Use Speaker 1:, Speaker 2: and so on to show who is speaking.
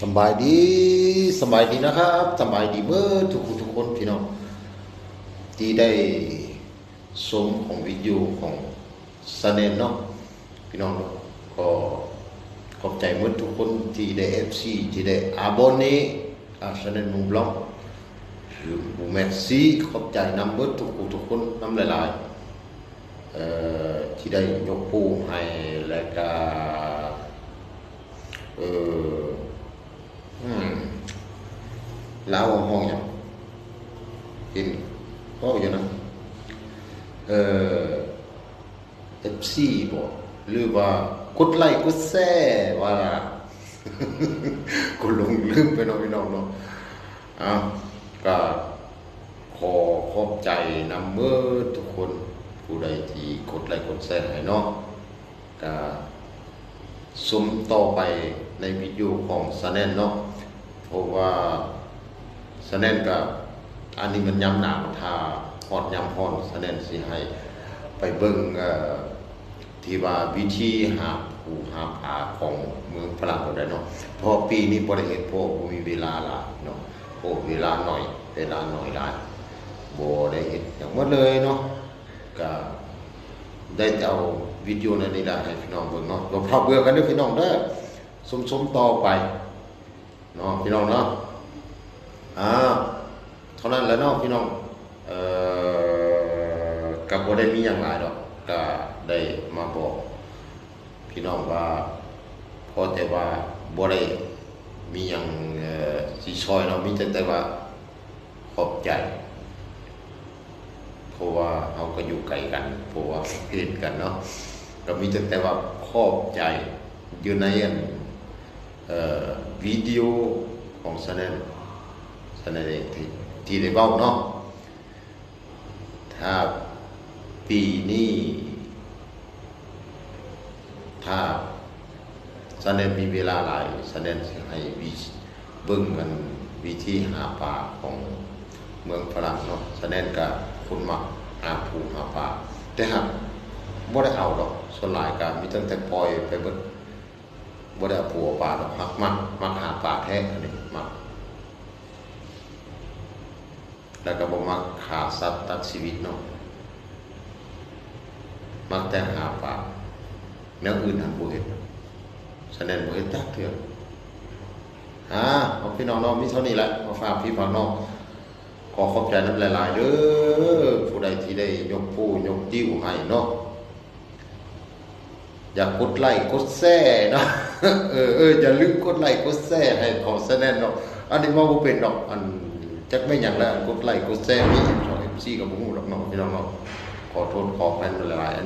Speaker 1: สบายดีสบายดีนะครับสบายดีเมื่อทุกคนพี่น้องที่ได้ชมของวิดีโอของซาเนนเนาะพี่น้องก็ขอบใจเมื่อทุกคนที่ได้ FC ที่ได้อาโบเน่ซาเนนมุงบล็อกบูเมสซี่ขอบใจนำเมื่อทุกคนนำหลายๆที่ได้ยกปูให้และก็ลาวห้องอย่างเห็นก็อยู่นะเอฟซีบอกหรือว่ากดไลค์กดแชร์ว่า ก็ลงลืมไปเนาะพี่น้องเนาะก็ขอบใจนำเมื่อทุกคนผู้ใดที่กดไลค์กดแชร์ให้เนาะก็สมต่อไปในวิดีโอของซาแนนเนาะเพราะว่าซาแนนกับอันนี้มันย้ำหนาถ้าฮอดย้ำฮอนซาแนนสิให้ไปเบิ่งที่ว่าวิธีหาผู้หาปลาของเมืองฝรั่งได้เนาะเพราะปีนี้บ่ได้เฮ็ดเพราะบ่มีเวลาหลายเนาะเพราะเวลาน้อยหลายบ่ได้เฮ็ดหยังหมดเลยเนาะก็ได้เอาวิดีโอนั้นนี่ได้ให้พี่น้องเบิ่งเนาะบ่พอเบื่อกันเด้อพี่น้องเด้อสมต่อไปเนาะพี่น้องเนาะเท่านั้นแหละเนาะพี่น้องก็บ่ได้มีหยังหลายดอกก็ได้มาบอกพี่น้องว่าพอแต่ว่าบ่ได้มีหยังสิช่วยเนาะมีแต่ว่าขอบใจเพราะว่าเฮาก็อยู่ไกลกันเพราะว่าเฮ็ดกันเนาะก็มีแต่ว่าขอบใจอยู่ในวิดีโอของซาแนนเองที่ได้เว้าเนาะถ้าปีนี้ถ้าซาแนนมีเวลาหลายซาแนนสิให้เบิ่งกันวิธีหาปลาของเมืองฝรั่งเนาะซาแนนก็คนมักหาปูหาปลาแต่หากบ่ได้เอาดอกส่วนหลายก็มีตั้งแต่ปล่อยไปเบิดบ่ได้เอาปูเอาปลาดอกมักหาปลาแท้อันนี้มักแล้วก็บ่มักฆ่าสัตว์ตัดชีวิตเนาะมักแต่หาปลาแนวอื่นทำบ่เฮ็ดแสดงบ่เฮ็ดจักเทื่อเอาพี่น้องเนาะมีเท่านี้แหละมาฝากพี่ฝากน้องขอขอบใจนำหลายๆเด้อผู้ใดที่ได้ยกปูยกติ้วให้เนาะอย่ากดไลค์กดแชร์เนาะอย่าลืมกดไลค์กดแชร์ให้ของแสดงเนาะอันนี้ว่าบ่เป็นดอกอันจักไม่หยังแล้วกดไลค์กดแชร์มีช่อง MC ก็บ่ฮู้ดอกเนาะพี่น้องเนาะขอโทษขออภัยหลายๆ